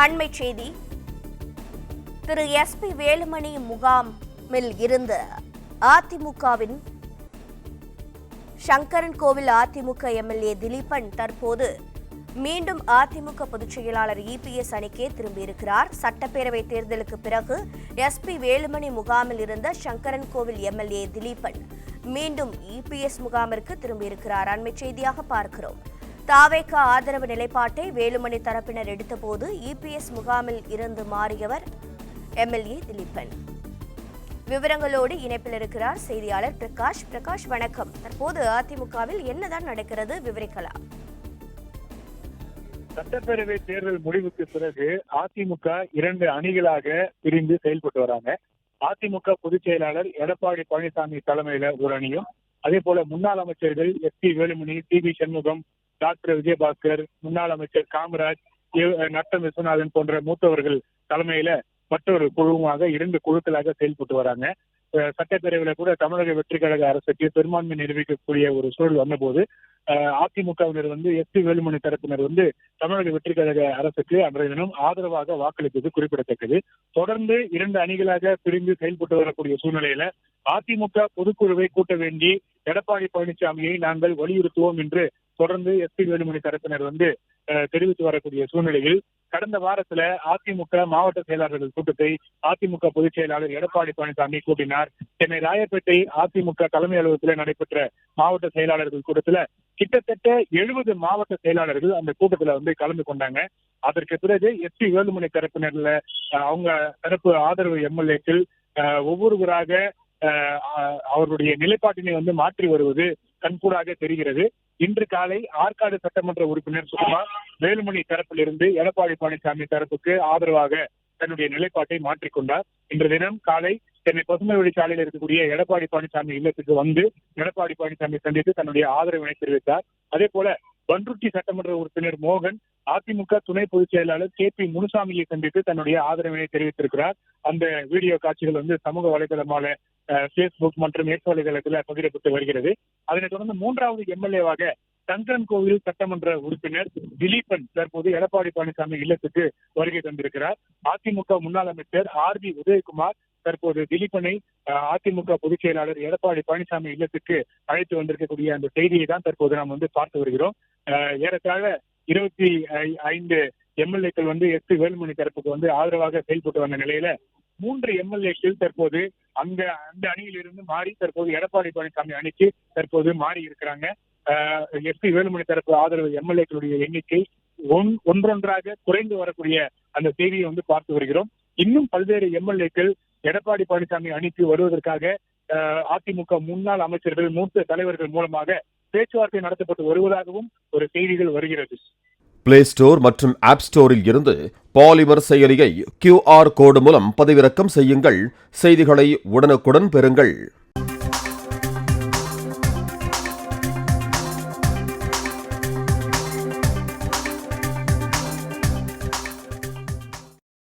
அண்மை செய்தி. திரு எஸ்.பி. வேலுமணி முகாமில் இருந்த அதிமுகவின் சங்கரன்கோவில் அதிமுக எம்எல்ஏ திலீபன் தற்போது மீண்டும் அதிமுக பொதுச் செயலாளர் இபிஎஸ் அணிக்கே திரும்பியிருக்கிறார். சட்டப்பேரவை தேர்தலுக்கு பிறகு எஸ்.பி. வேலுமணி முகாமில் இருந்த சங்கரன்கோவில் எம்எல்ஏ திலீபன் மீண்டும் இபிஎஸ் முகாமிற்கு திரும்பியிருக்கிறார். அண்மை செய்தியாக பார்க்கிறோம். தாவேக ஆதரவு நிலைப்பாட்டை வேலுமணி தரப்பினர் எடுத்தபோது இபிஎஸ் முகாமில் இருந்து மாறியவர் எம்எல்ஏ திலீபன். விவரங்களோடு இணைப்பில் இருக்கிறார் செய்தியாளர் பிரகாஷ். பிரகாஷ், வணக்கம். தற்போது அதிமுகவில் என்னதான் நடக்கிறது, விவரிக்கலாம். சட்டப்பேரவை தேர்தல் முடிவுக்கு பிறகு அதிமுக 2 அணிகளாக பிரிந்து செயல்பட்டு வராங்க. அதிமுக பொதுச் செயலாளர் எடப்பாடி பழனிசாமி தலைமையில ஒரு அணியும், அதே போல முன்னாள் அமைச்சர்கள் S P. Velumani, TV. Shanmugam, doctor Vijayabaskar, முன்னாள் அமைச்சர் காமராஜ், நட்டம் விஸ்வநாதன் போன்ற மூத்தவர்கள் தலைமையில மற்றொரு குழுவாக 2 குழுக்களாக செயல்பட்டு வராங்க. சட்டப்பேரவையில கூட தமிழக வெற்றி கழக அரசுக்கு பெரும்பான்மை நிரூபிக்கக்கூடிய ஒரு சூழல் வந்தபோது அதிமுகவினர் எஸ்.பி. வேலுமணி தரப்பினர் தமிழக வெற்றி கழக அரசுக்கு அன்றைய தினம் ஆதரவாக வாக்களித்தது குறிப்பிடத்தக்கது. தொடர்ந்து 2 அணிகளாக பிரிந்து செயல்பட்டு வரக்கூடிய சூழ்நிலையில அதிமுக பொதுக்குழுவை கூட்ட வேண்டி எடப்பாடி பழனிசாமியை நாங்கள் வலியுறுத்துவோம் என்று தொடர்ந்து எஸ்.பி. வேலுமணி தரப்பினர் தெரிவித்து வரக்கூடிய சூழ்நிலையில் கடந்த வாரத்துல அதிமுக மாவட்ட செயலாளர்கள் கூட்டத்தை அதிமுக பொதுச் செயலாளர் எடப்பாடி பழனிசாமி கூட்டினார். சென்னை ராயப்பேட்டை அதிமுக தலைமை அலுவலகத்தில் நடைபெற்ற மாவட்ட செயலாளர்கள் கூட்டத்துல கிட்டத்தட்ட 70 மாவட்ட செயலாளர்கள் அந்த கூட்டத்துல கலந்து கொண்டாங்க. அதற்கு பிறகு எஸ்.பி. வேலுமணி தரப்பினர்ல அவங்க தரப்பு ஆதரவு எம்எல்ஏக்கள் ஒவ்வொருவராக அவருடைய நிலைப்பாட்டினை மாற்றி வருவது கண்கூடாக தெரிகிறது. இன்று காலை ஆற்காடு சட்டமன்ற உறுப்பினர் சுகுமார் வேலுமணி தரப்பிலிருந்து எடப்பாடி பழனிசாமி தரப்புக்கு ஆதரவாக தன்னுடைய நிலைப்பாட்டை மாற்றிக்கொண்டார். இன்று தினம் காலை சென்னை பசுமை வழிச்சாலையில் இருக்கக்கூடிய எடப்பாடி பழனிசாமி இல்லத்துக்கு எடப்பாடி பழனிசாமி சந்தித்து தன்னுடைய ஆதரவினை தெரிவித்தார். அதே போல பன்ருட்டி சட்டமன்ற உறுப்பினர் மோகன் அதிமுக துணை பொதுச் செயலாளர் கே.பி. முனுசாமியை சந்தித்து தன்னுடைய ஆதரவினை தெரிவித்திருக்கிறார். அந்த வீடியோ காட்சிகள் சமூக வலைதளமான பேஸ்புக் மற்றும் எக்ஸ் வலைதளத்தில் பகிரப்பட்டு வருகிறது. அதனைத் தொடர்ந்து 3வது எம்எல்ஏவாக சங்கரன்கோவில் சட்டமன்ற உறுப்பினர் திலீபன் தற்போது எடப்பாடி பழனிசாமி இல்லத்துக்கு வருகை தந்திருக்கிறார். அதிமுக முன்னாள் அமைச்சர் ஆர்.பி. உதயகுமார் தற்போது திலீபனை அதிமுக பொதுச் செயலாளர் எடப்பாடி பழனிசாமி இல்லத்துக்கு அழைத்து வந்திருக்கக்கூடிய அந்த செய்தியை தான் தற்போது நாம் பார்த்து வருகிறோம். ஏறத்தாழ 25 எம்எல்ஏக்கள் எஸ்.பி. வேலுமணி தரப்புக்கு ஆதரவாக செயல்பட்டு வந்த நிலையில 3 எம்எல்ஏக்கள் தற்போது அந்த அணியில் இருந்து மாறி தற்போது எடப்பாடி பழனிசாமி அணிக்கு தற்போது மாறி இருக்கிறாங்க. எஸ்.பி. வேலுமணி தரப்பு ஆதரவு எம்எல்ஏக்களுடைய எண்ணிக்கை ஒன்றொன்றாக குறைந்து வரக்கூடிய அந்த செய்தியை பார்த்து வருகிறோம். இன்னும் பல்வேறு எம்எல்ஏக்கள் எடப்பாடி பழனிசாமி அணிக்கு வருவதற்காக அதிமுக முன்னாள் அமைச்சர்கள், மூத்த தலைவர்கள் மூலமாக பேச்சுவார்த்தை நடத்தப்பட்டு வருவதாகவும் ஒரு செய்திகள் வருகிறது. பிளே ஸ்டோர் மற்றும் ஆப் ஸ்டோரில் இருந்து பாலிமர் செயலியை QR கோடு மூலம் பதிவிறக்கம் செய்யுங்கள். செய்திகளை உடனுக்குடன் பெறுங்கள்.